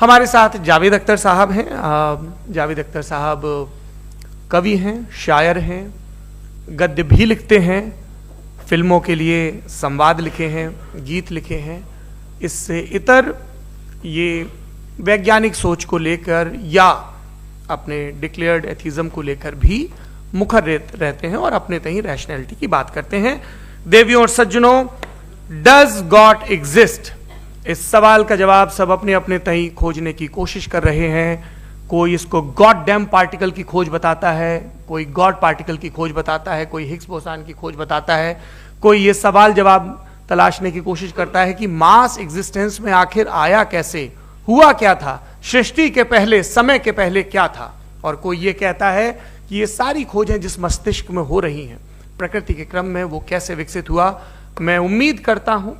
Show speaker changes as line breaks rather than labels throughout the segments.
ہمارے ساتھ جاوید اختر صاحب ہیں. جاوید اختر صاحب کوی ہیں, شاعر ہیں, گدے بھی لکھتے ہیں, فلموں کے لیے سنواد لکھے ہیں, گیت لکھے ہیں. اس سے اتر یہ ویگیانک سوچ کو لے کر یا اپنے ڈکلیئرڈ ایتھیزم کو لے کر بھی مکھر رہتے ہیں اور اپنے تئیں ریشنلٹی کی بات کرتے ہیں. دیویوں اور سجنوں, ڈز گاڈ ایگزسٹ؟ اس سوال کا جواب سب اپنے اپنے تئیں کھوجنے کی کوشش کر رہے ہیں. کوئی اس کو گاڈ ڈیم پارٹیکل کی کھوج بتاتا ہے, کوئی گاڈ پارٹیکل کی کھوج بتاتا ہے, کوئی ہگس بوسان کی کھوج بتاتا ہے, کوئی یہ سوال جواب تلاشنے کی کوشش کرتا ہے کہ ماس ایگزسٹنس میں آخر آیا کیسے, ہوا کیا تھا, سرشٹی کے پہلے, سمے کے پہلے کیا تھا. اور کوئی یہ کہتا ہے کہ یہ ساری کھوجیں جس مستشک میں ہو رہی ہیں پرکرتی کے کرم میں, وہ کیسے وکست ہوا. میں امید کرتا ہوں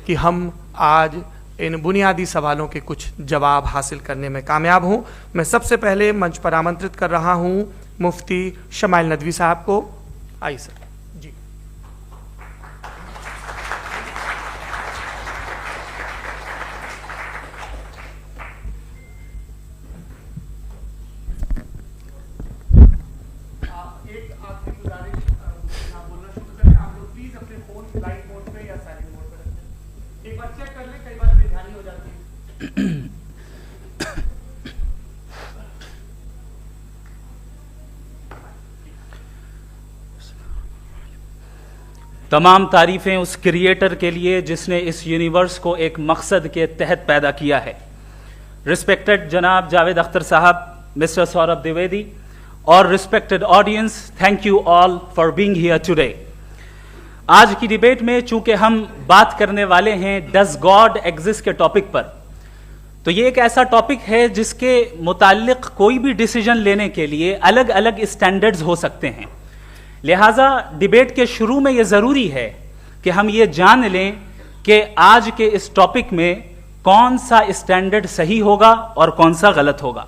کہ ہم آج ان بنیادی سوالوں کے کچھ جواب حاصل کرنے میں کامیاب ہوں. میں سب سے پہلے منچ پر آمنترت کر رہا ہوں مفتی شمائل ندوی صاحب کو. آئیے سر. جی ایک آخری گزارش, آپ بولنا شروع کریں. آپ لوگ پلیز اپنے فون فلائٹ موڈ پہ یا سائلنٹ موڈ پہ رکھیں. ایک بار چیک کر لیں, کئی بار بے دھیانی ہو جاتی ہے.
تمام تعریفیں اس کریٹر کے لیے جس نے اس یونیورس کو ایک مقصد کے تحت پیدا کیا ہے. رسپیکٹڈ جناب جاوید اختر صاحب, مسٹر سوربھ دیویدی اور respected audience, thank you all for being here today. آج کی ڈیبیٹ میں چونکہ ہم بات کرنے والے ہیں ڈز گاڈ ایگزسٹ کے ٹاپک پر, تو یہ ایک ایسا ٹاپک ہے جس کے متعلق کوئی بھی ڈیسیجن لینے کے لیے الگ الگ اسٹینڈرڈز ہو سکتے ہیں. لہٰذا ڈیبیٹ کے شروع میں یہ ضروری ہے کہ ہم یہ جان لیں کہ آج کے اس ٹاپک میں کون سا اسٹینڈرڈ صحیح ہوگا اور کون سا غلط ہوگا.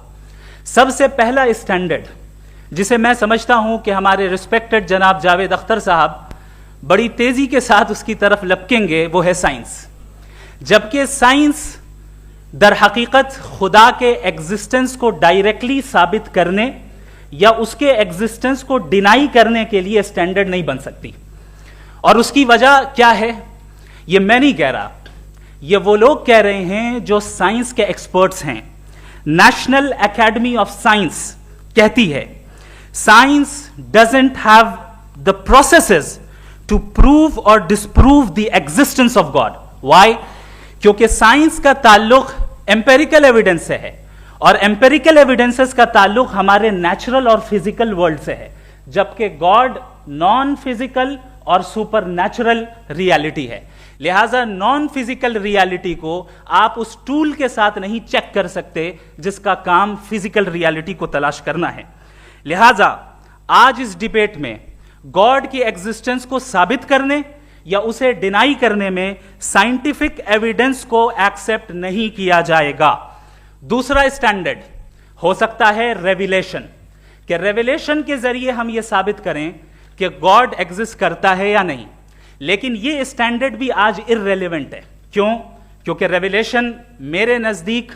سب سے پہلا اسٹینڈرڈ جسے میں سمجھتا ہوں کہ ہمارے رسپیکٹڈ جناب جاوید اختر صاحب بڑی تیزی کے ساتھ اس کی طرف لپکیں گے, وہ ہے سائنس. جبکہ سائنس در حقیقت خدا کے ایگزسٹنس کو ڈائریکٹلی ثابت کرنے یا اس کے ایگزسٹنس کو ڈینائی کرنے کے لیے اسٹینڈرڈ نہیں بن سکتی. اور اس کی وجہ کیا ہے یہ میں نہیں کہہ رہا, یہ وہ لوگ کہہ رہے ہیں جو سائنس کے ایکسپرٹس ہیں. نیشنل اکیڈمی آف سائنس کہتی ہے science doesn't have the processes to prove اور disprove the existence of God. Why? کیونکہ سائنس کا تعلق امپیریکل ایویڈنس سے ہے اور امپیریکل ایویڈنسز کا تعلق ہمارے نیچرل اور فزیکل ورلڈ سے ہے, جبکہ گاڈ نان فزیکل اور سپر نیچرل ریالٹی ہے. لہٰذا نان فزیکل ریالٹی کو آپ اس ٹول کے ساتھ نہیں چیک کر سکتے جس کا کام فزیکل ریالٹی کو تلاش کرنا ہے. لہٰذا آج اس ڈیبیٹ میں گاڈ کی ایگزسٹنس کو ثابت کرنے یا اسے ڈینائی کرنے میں سائنٹیفک ایویڈنس کو ایکسپٹ نہیں کیا جائے گا. دوسرا اسٹینڈرڈ ہو سکتا ہے ریویلیشن, کہ ریویلیشن کے ذریعے ہم یہ ثابت کریں کہ گاڈ ایگزسٹ کرتا ہے یا نہیں. لیکن یہ اسٹینڈرڈ بھی آج ارریلیونٹ ہے. کیوں؟ کیونکہ ریویلیشن میرے نزدیک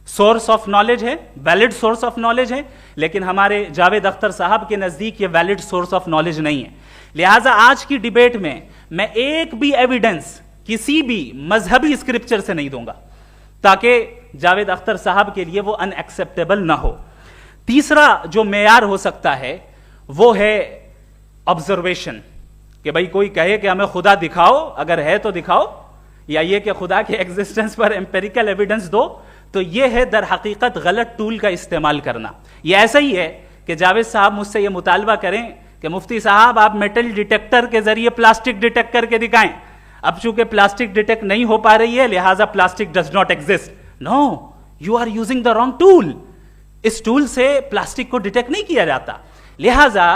سورس آف نالج ہے, ویلڈ سورس آف نالج ہے, لیکن ہمارے جاوید اختر صاحب کے نزدیک یہ ویلڈ سورس آف نالج نہیں ہے. لہٰذا آج کی ڈیبیٹ میں ایک بھی ایویڈنس کسی بھی مذہبی اسکرپچر سے نہیں دوں گا تاکہ جاوید اختر صاحب کے لیے وہ ان ایکسیپٹیبل نہ ہو. تیسرا جو معیار ہو سکتا ہے وہ ہے آبزرویشن, کہ بھائی کوئی کہے کہ ہمیں خدا دکھاؤ, اگر ہے تو دکھاؤ, یا یہ کہ خدا کے ایگزسٹنس پر امپیریکل ایویڈنس دو. تو یہ ہے در حقیقت غلط ٹول کا استعمال کرنا. یہ ایسا ہی ہے کہ جاوید صاحب مجھ سے یہ مطالبہ کریں کہ مفتی صاحب آپ میٹل ڈیٹیکٹر کے ذریعے پلاسٹک ڈیٹیکٹ کر کے دکھائیں. اب چونکہ پلاسٹک ڈیٹیکٹ نہیں ہو پا رہی ہے لہٰذا plastic does not exist. No, you are using the wrong tool. اس ٹول سے پلاسٹک کو ڈیٹیکٹ نہیں کیا جاتا. لہٰذا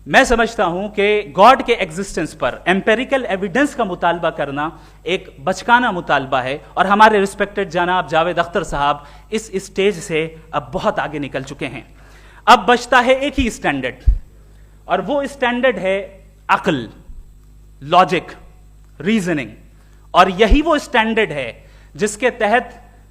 میں سمجھتا ہوں کہ گاڈ کے ایگزسٹنس پر امپیریکل ایویڈنس کا مطالبہ کرنا ایک بچکانہ مطالبہ ہے, اور ہمارے رسپیکٹڈ جناب جاوید اختر صاحب اس اسٹیج سے اب بہت آگے نکل چکے ہیں. اب بچتا ہے ایک ہی اسٹینڈرڈ, اور وہ اسٹینڈرڈ ہے عقل, لاجک, ریزننگ. اور یہی وہ اسٹینڈرڈ ہے جس کے تحت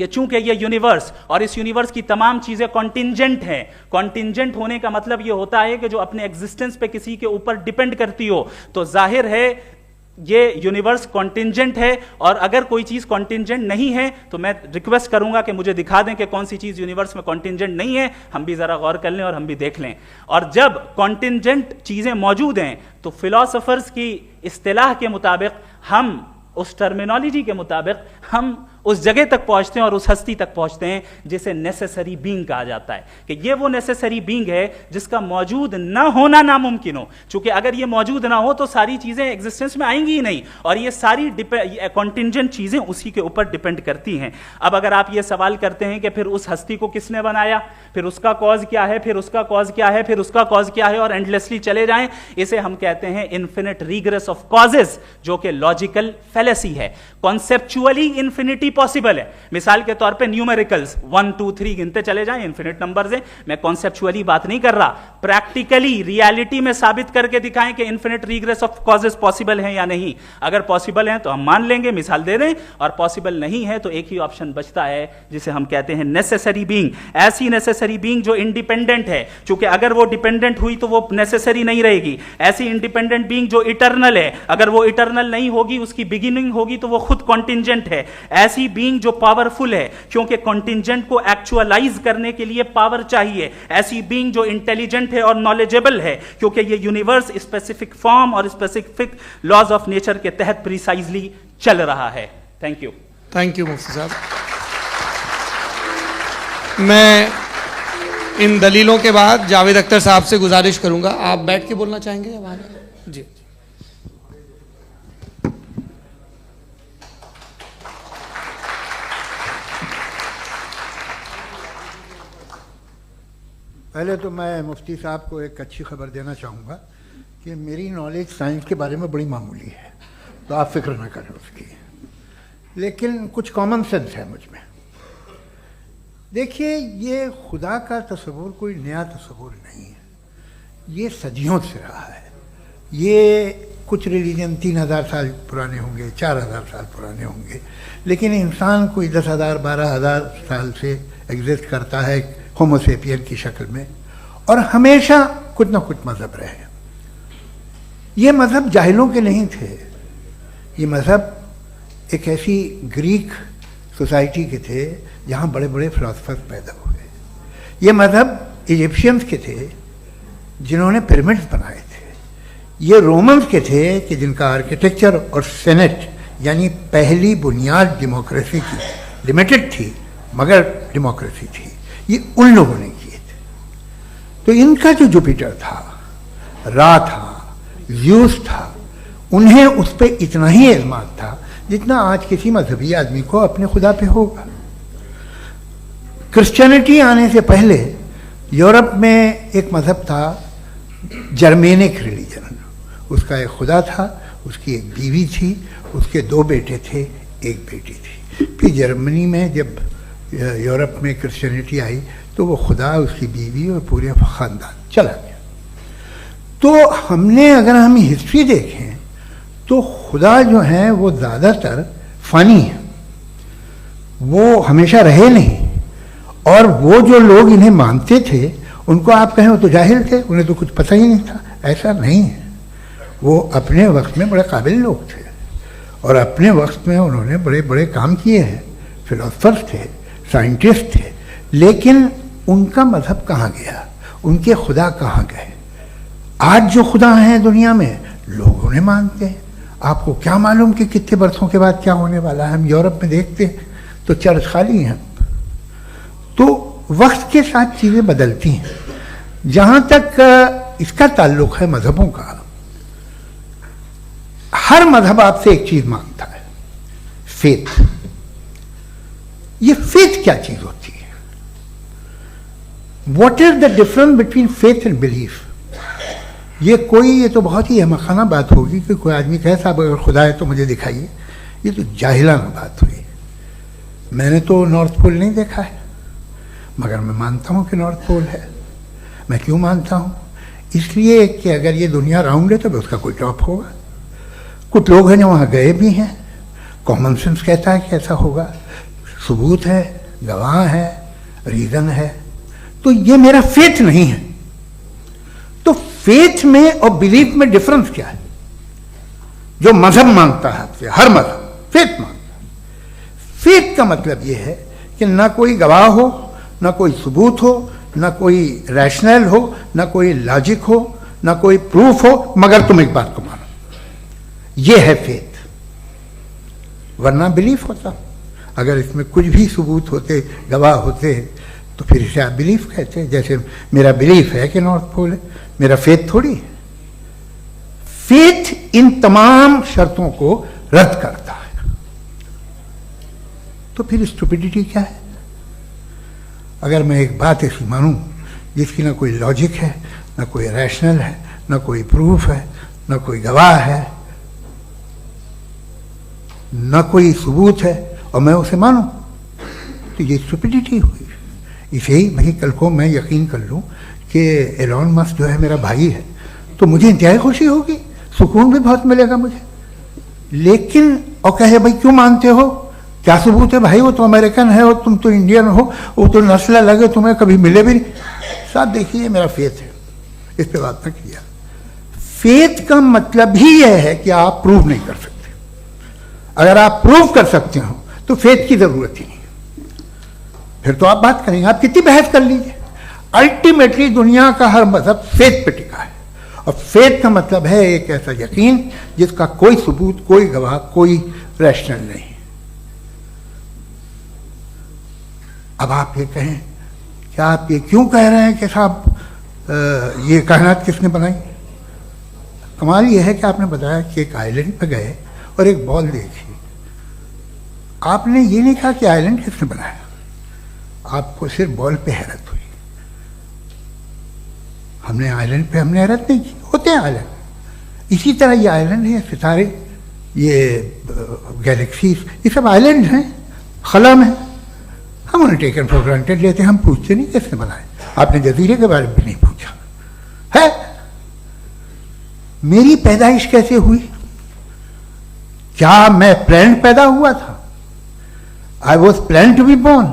کہ چونکہ یہ یونیورس اور اس یونیورس کی تمام چیزیں کانٹینجنٹ ہیں. کانٹینجنٹ ہونے کا مطلب یہ ہوتا ہے کہ جو اپنے ایگزسٹنس پہ کسی کے اوپر ڈیپینڈ کرتی ہو, تو ظاہر ہے یہ یونیورس کانٹینجنٹ ہے. اور اگر کوئی چیز کانٹینجنٹ نہیں ہے تو میں ریکویسٹ کروں گا کہ مجھے دکھا دیں کہ کون سی چیز یونیورس میں کانٹینجنٹ نہیں ہے, ہم بھی ذرا غور کر لیں اور ہم بھی دیکھ لیں. اور جب کانٹینجنٹ چیزیں موجود ہیں تو فلاسفرز کی اصطلاح کے مطابق, ہم اس ٹرمینالوجی کے مطابق ہم اس جگہ تک پہنچتے ہیں اور اس ہستی تک پہنچتے ہیں جسے نیسیسری بینگ کہا جاتا ہے, کہ یہ وہ نیسیسری بینگ ہے جس کا موجود نہ ہونا ناممکن ہو. چونکہ اگر یہ موجود نہ ہو تو ساری چیزیں ایگزسٹنس میں آئیں گی ہی نہیں, اور یہ ساری کانٹینجنٹ چیزیں اسی کے اوپر ڈیپینڈ کرتی ہیں. اب اگر آپ یہ سوال کرتے ہیں کہ پھر اس ہستی کو کس نے بنایا, پھر اس کا کاز کیا ہے, پھر اس کا کاز کیا ہے, پھر اس کا کاز کیا ہے, اور اینڈلیسلی چلے جائیں, اسے ہم کہتے ہیں انفینٹ ریگریس آف کازز, جو کہ لاجیکل فیلیسی ہے. کانسیپچولی انفینٹی پاسبل ہے. مثال کے طور پہ نیومیریکلز 1 2 3 گنتے چلے جائیں, انفینٹ نمبرز ہیں. میں کانسیپچولی بات نہیں کر رہا, پریکٹیکلی ریالٹی میں ثابت کر کے دکھائیں کہ infinite regress of causes possible ہیں یا نہیں. اگر پاسبل ہیں تو ہم مان لیں گے, مثال دے دیں, اور پاسبل نہیں ہے تو ایک ہی آپشن بچتا ہے جسے ہم کہتے ہیں نیسیسری بینگ. ایسی نیسیسری بینگ جو انڈیپینڈنٹ ہے, چونکہ اگر وہ ڈیپینڈنٹ ہوئی تو وہ نیسیسری نہیں رہے گی. ایسی انڈیپینڈنٹ بینگ جو اٹرنل ہے, اگر وہ اٹرنل نہیں ہوگی, اس کی بگننگ ہوگی تو وہ خود کانٹینجنٹ ہے. ایسی بینگ جو پاورفل ہے, کیونکہ کانٹینجنٹ کو ایکچوالائز کرنے کے لیے پاور چاہیے. ایسی بینگ جو انٹیلیجنٹ ہے اور نالجبل ہے, کیونکہ یہ یونیورس اسپیسیفک فارم اور اسپیسیفک لاز آف نیچر کے تحت پریسائزلی چل رہا ہے. Thank you.
تھینک یو مفتی صاحب. میں ان دلیلوں کے بعد جاوید اختر صاحب سے گزارش کروں گا, آپ بیٹھ کے بولنا چاہیں گے یا وہاں؟ جی.
پہلے تو میں مفتی صاحب کو ایک اچھی خبر دینا چاہوں گا کہ میری نالج سائنس کے بارے میں بڑی معمولی ہے, تو آپ فکر نہ کریں اس کی, لیکن کچھ کامن سینس ہے مجھ میں. دیکھیے, یہ خدا کا تصور کوئی نیا تصور نہیں ہے, یہ صدیوں سے رہا ہے. یہ کچھ ریلیجن 3000 سال پرانے ہوں گے, 4000 سال پرانے ہوں گے, لیکن انسان کوئی 10,000 12,000 سال سے ایگزسٹ کرتا ہے ہومو سیپین کی شکل میں, اور ہمیشہ کچھ نہ کچھ مذہب رہے. یہ مذہب جاہلوں کے نہیں تھے, یہ مذہب ایک ایسی گریک سوسائٹی کے تھے جہاں بڑے بڑے فلاسفرز پیدا ہوئے. یہ مذہب ایجپشینز کے تھے جنہوں نے پیرامڈز بنائے تھے. یہ رومنز کے تھے کہ جن کا آرکیٹیکچر اور سینٹ یعنی پہلی بنیاد ڈیموکریسی کی لمیٹڈ تھی مگر ڈیموکریسی تھی, یہ ان لوگوں نے کیے تھے. تو ان کا جو جوپیٹر تھا, را تھا, زیوس تھا, انہیں اس پہ اتنا ہی اعتماد تھا جتنا آج کسی مذہبی آدمی کو اپنے خدا پہ ہوگا. کرسچینٹی آنے سے پہلے یورپ میں ایک مذہب تھا جرمینک ریلیجن. اس کا ایک خدا تھا, اس کی ایک بیوی تھی, اس کے 2 بیٹے تھے, ایک بیٹی تھی. پھر جرمنی میں جب یورپ میں کرسچینٹی آئی تو وہ خدا, اس کی بیوی اور پورے خاندان چلا گیا. تو ہم نے اگر ہم ہسٹری دیکھیں تو خدا جو ہیں وہ زیادہ تر فانی ہیں, وہ ہمیشہ رہے نہیں. اور وہ جو لوگ انہیں مانتے تھے ان کو آپ کہیں وہ تو جاہل تھے, انہیں تو کچھ پتہ ہی نہیں تھا. ایسا نہیں ہے, وہ اپنے وقت میں بڑے قابل لوگ تھے اور اپنے وقت میں انہوں نے بڑے بڑے کام کیے ہیں. فلاسفرز تھے, سائنٹسٹ تھے, لیکن ان کا مذہب کہاں گیا, ان کے خدا کہاں گئے؟ آج جو خدا ہیں دنیا میں لوگ انہیں مانتے ہیں. آپ کو کیا معلوم کہ کتنے برسوں کے بعد کیا ہونے والا ہے؟ ہم یورپ میں دیکھتے ہیں تو چرچ خالی ہیں. تو وقت کے ساتھ چیزیں بدلتی ہیں. جہاں تک اس کا تعلق ہے مذہبوں کا, ہر مذہب آپ سے ایک چیز مانگتا ہے, فیتھ. یہ فیتھ کیا چیز ہوتی ہے؟ What is the difference between faith and belief? یہ تو بہت ہی احمقانہ بات ہوگی کہ کوئی آدمی کہے صاحب اگر خدا ہے تو مجھے دکھائیے. یہ تو جاہلانہ بات ہوئی. میں نے تو نارتھ پول نہیں دیکھا ہے مگر میں مانتا ہوں کہ نارتھ پول ہے. میں کیوں مانتا ہوں؟ اس لیے کہ اگر یہ دنیا راؤنڈ ہے تو اس کا کوئی ٹاپ ہوگا. کچھ لوگ ہیں جو وہاں گئے بھی ہیں, کامن سینس کہتا ہے کہ ایسا ہوگا. ثبوت ہے، گواہ ہے، ریزن ہے، تو یہ میرا فیتھ نہیں ہے. تو فیتھ میں اور بلیف میں ڈفرنس کیا ہے؟ جو مذہب مانگتا ہے آپ سے، ہر مذہب فیتھ مانگتا ہے. فیتھ کا مطلب یہ ہے کہ نہ کوئی گواہ ہو، نہ کوئی ثبوت ہو، نہ کوئی ریشنل ہو، نہ کوئی لاجک ہو، نہ کوئی پروف ہو، مگر تم ایک بات کو مانو. یہ ہے فیتھ. ورنہ بلیف ہوتا. اگر اس میں کچھ بھی ثبوت ہوتے، گواہ ہوتے، تو پھر اسے آپ بلیف کہتے ہیں. جیسے میرا بلیف ہے کہ نارتھ پول ہے، میرا فیتھ تھوڑی ہے. فیتھ ان تمام شرطوں کو رد کرتا ہے. تو پھر اسٹوپیڈیٹی کیا ہے؟ اگر میں ایک بات ایسی مانوں جس کی نہ کوئی لاجک ہے، نہ کوئی ریشنل ہے، نہ کوئی پروف ہے، نہ کوئی گواہ ہے، نہ کوئی ثبوت ہے، اور میں اسے مانوں، تو یہ اسٹوپیڈیٹی ہوئی. اسے ہی بھائی کل کو میں یقین کر لوں کہ ایلون مسک جو ہے میرا بھائی ہے، تو مجھے انتہائی خوشی ہوگی، سکون بھی بہت ملے گا مجھے. لیکن اور کہے بھائی کیوں مانتے ہو، کیا ثبوت ہے بھائی، وہ تو امریکن ہے اور تم تو انڈین ہو، وہ تو نسل لگے، تمہیں کبھی ملے بھی نہیں. صاحب دیکھیے میرا فیتھ ہے، اس پہ بات نہ کیا. فیتھ کا مطلب ہی یہ ہے کہ آپ پروو نہیں کر سکتے. اگر آپ پروو کر سکتے ہو تو فیتھ کی ضرورت ہی نہیں. پھر تو آپ بات کریں گے، آپ کتنی بحث کر لیجیے. الٹیمیٹلی دنیا کا ہر مذہب فیتھ پہ ٹکا ہے. اور فیتھ کا مطلب ہے ایک ایسا یقین جس کا کوئی ثبوت، کوئی گواہ، کوئی ریشنل نہیں. اب آپ یہ کہیں، کیا آپ یہ کیوں کہہ رہے ہیں کہ صاحب یہ کائنات کس نے بنائی؟ کمال یہ ہے کہ آپ نے بتایا کہ ایک آئلینڈ پہ گئے اور ایک بال دیکھی. آپ نے یہ نہیں کہا کہ آئلینڈ کس نے بنایا. آپ کو صرف بال پہ حیرت ہوئی. ہم نے آئلینڈ پہ ہم نے حیرت نہیں کی. ہوتے ہیں آئلینڈ. اسی طرح یہ آئلینڈ ہے، ستارے، یہ گیلیکسیز، یہ سب آئلینڈ ہیں، خلا میں. ہم انہیں ٹیکن فار گرانٹیڈ لیتے ہیں. ہم پوچھتے نہیں کس نے بنائے. آپ نے جزیرے کے بارے میں بھی نہیں پوچھا ہے. میری پیدائش کیسے ہوئی؟ کیا میں پلانڈ پیدا ہوا تھا؟ I was planned to be born,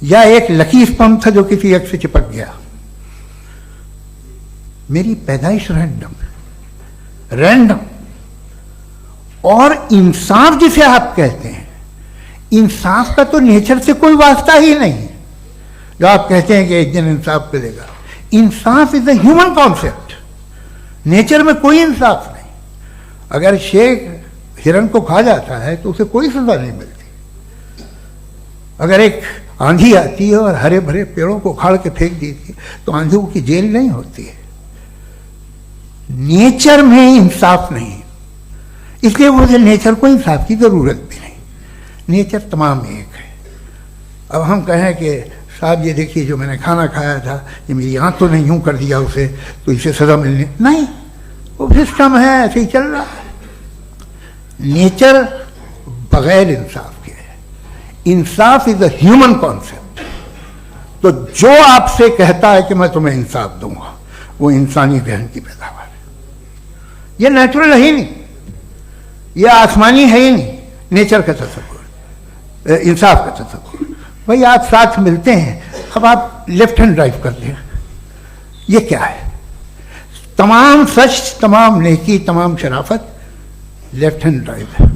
یا ایک لکی اسپرم تھا جو کسی ایگ سے چپک گیا؟ میری پیدائش رینڈم. اور انصاف جسے آپ کہتے ہیں، انصاف کا تو نیچر سے کوئی واسطہ ہی نہیں. جو آپ کہتے ہیں کہ ایک دن انصاف کرے گا، انصاف از اے ہیومن کانسیپٹ. نیچر میں کوئی انصاف نہیں. اگر شیر ہرن کو کھا جاتا ہے تو اسے کوئی سزا نہیں ملتی. اگر ایک آندھی آتی ہے اور ہرے بھرے پیڑوں کو اکھاڑ کے پھینک دیتی ہے تو آندھیوں کی جیل نہیں ہوتی ہے. نیچر میں انصاف نہیں، اس لیے مجھے نیچر کو انصاف کی ضرورت بھی نہیں. نیچر تمام ایک ہے. اب ہم کہیں کہ صاحب یہ دیکھیے جو میں نے کھانا کھایا تھا، یہ میری آنکھ تو نہیں یوں کر دیا اسے تو اسے سزا ملنے نہیں. وہ سسٹم ہے، ایسے ہی چل رہا ہے. نیچر بغیر انصاف کے ہے. انصاف از اے ہیومن کانسیپٹ. تو جو آپ سے کہتا ہے کہ میں تمہیں انصاف دوں گا، وہ انسانی ذہن کی پیداوار ہے. یہ نیچرل ہے ہی نہیں، یہ آسمانی ہے ہی نہیں. نیچر کا تصور، انصاف کا تصور. بھائی آپ ساتھ ملتے ہیں، اب آپ لیفٹ ہینڈ ڈرائیو کرتے ہیں، یہ کیا ہے؟ تمام سچ، تمام نیکی، تمام شرافت لیفٹ ہینڈ ڈرائیو ہے.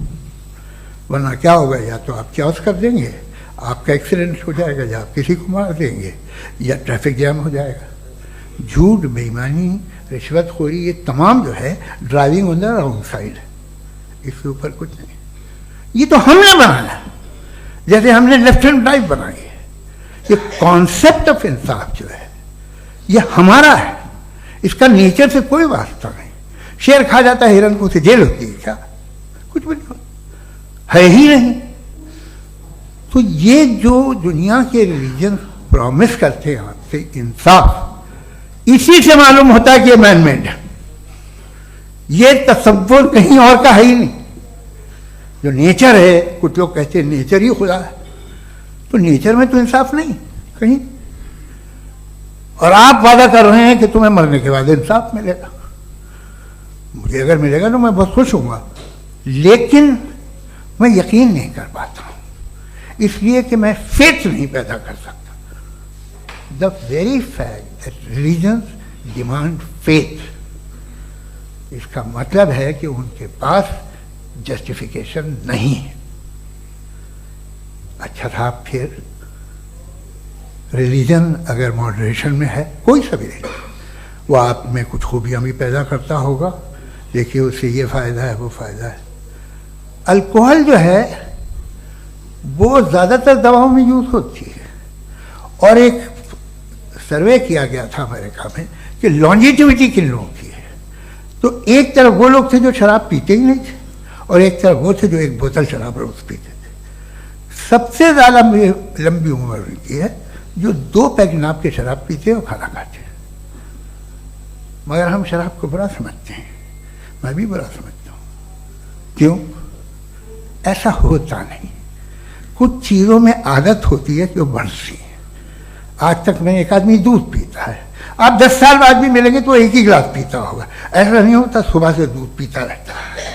ورنہ کیا ہوگا؟ یا تو آپ کیوس کر دیں گے، آپ کا ایکسیڈنٹ ہو جائے گا، یا آپ کسی کو مار دیں گے، یا ٹریفک جام ہو جائے گا. جھوٹ، بے ایمانی، رشوت خوری، یہ تمام جو ہے driving on the wrong side ہے. اس کے اوپر کچھ نہیں. یہ تو ہم نے بنایا، جیسے ہم نے لیفٹ ہینڈ ڈرائیو بنائی ہے. یہ کانسیپٹ آف انصاف جو ہے یہ ہمارا ہے، اس کا نیچر سے کوئی واسطہ نہیں. شیر کھا جاتا ہے ہرن کو، اسے جیل ہوتی ہے کیا؟ کچھ بھی نہیں ہے ہی نہیں. تو یہ جو دنیا کے ریلیجن پرومس کرتے ہیں آپ سے انصاف، اسی سے معلوم ہوتا ہے کہ یہ مین میڈ ہے. یہ تصور کہیں اور کا ہے ہی نہیں. جو نیچر ہے، کچھ لوگ کہتے ہیں نیچر ہی خدا ہے، تو نیچر میں تو انصاف نہیں کہیں. اور آپ وعدہ کر رہے ہیں کہ تمہیں مرنے کے بعد انصاف ملے گا. مجھے اگر ملے گا تو میں بہت خوش ہوں گا، لیکن میں یقین نہیں کر پاتا ہوں. اس لیے کہ میں فیتھ نہیں پیدا کر سکتا. The very fact that religions demand faith, اس کا مطلب ہے کہ ان کے پاس جسٹیفیکیشن نہیں ہے. اچھا تھا پھر ریلیجن اگر ماڈریشن میں ہے، کوئی سا بھی ریلیجن، وہ آپ میں کچھ خوبیاں بھی پیدا کرتا ہوگا، دیکھیے اس سے یہ فائدہ ہے وہ فائدہ ہے. الکوہل جو ہے وہ زیادہ تر دواؤں میں یوز ہوتی ہے، اور ایک سروے کیا گیا تھا امریکہ میں کہ لانجیٹیوٹی کن لوگوں کی ہے، تو ایک طرف وہ لوگ تھے جو شراب پیتے ہی نہیں تھے، اور ایک طرف وہ تھے جو ایک بوتل شراب روز پیتے تھے. سب سے زیادہ لمبی عمر ان کی ہے جو 2 پیک ناپ کے شراب پیتے اور کھانا کھاتے ہیں. مگر ہم شراب کو برا سمجھتے ہیں، میں بھی برا سمجھتا ہوں. کیوں؟ ایسا ہوتا نہیں. کچھ چیزوں میں عادت ہوتی ہے کہ وہ بڑھتی ہے. آج تک میں ایک آدمی دودھ پیتا ہے، آپ 10 سال بعد بھی ملیں گے تو ایک ہی گلاس پیتا ہوگا. ایسا نہیں ہوتا صبح سے دودھ پیتا رہتا ہے.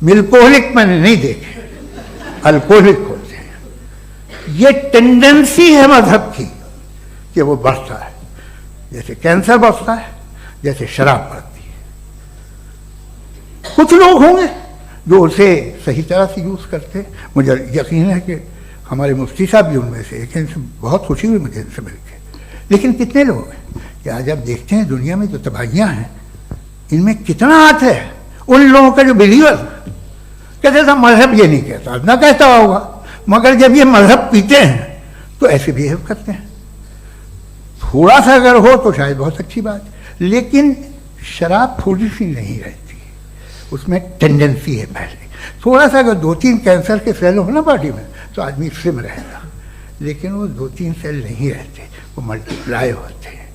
ملکوہلک میں نے نہیں دیکھے، الکوہلک ہوتے ہیں. یہ ٹینڈنسی ہے مذہب کی کہ وہ بڑھتا ہے، جیسے کینسر بڑھتا ہے، جیسے شراب بڑھتی ہے. کچھ لوگ ہوں گے جو اسے صحیح طرح سے یوز کرتے. مجھے یقین ہے کہ ہمارے مفتی صاحب بھی ان میں سے ایک ہیں، ان سے بہت خوشی ہوئی مجھے ان سے مل کے. لیکن کتنے لوگ ہیں کہ آج آپ دیکھتے ہیں دنیا میں جو تباہیاں ہیں ان میں کتنا ہاتھ ہے ان لوگوں کا جو بلیور کہتے تھا مذہب یہ نہیں کہتا، نہ کہتا ہوگا، مگر جب یہ مذہب پیتے ہیں تو ایسے بہیو کرتے ہیں. تھوڑا سا اگر ہو تو شاید بہت اچھی بات، لیکن شراب تھوڑی سی نہیں رہتی، اس میں ٹینڈنسی ہے. پہلے تھوڑا سا اگر 2-3 کینسر کے سیل ہو نا باڈی میں تو آدمی سم رہے گا، لیکن وہ 2-3 سیل نہیں رہتے، وہ ملٹیپلائی ہوتے ہیں.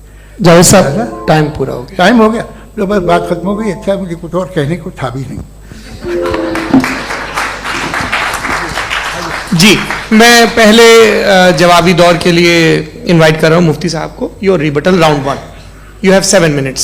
جاوید صاحب ٹائم پورا ہو گیا.
ٹائم ہو گیا تو بس بات ختم ہو گئی. اچھا مجھے کچھ اور کہنے کو تھا بھی نہیں.
جی میں پہلے جوابی دور کے لیے انوائٹ کر رہا ہوں مفتی صاحب کو. Your rebuttal round 1. You have 7 minutes.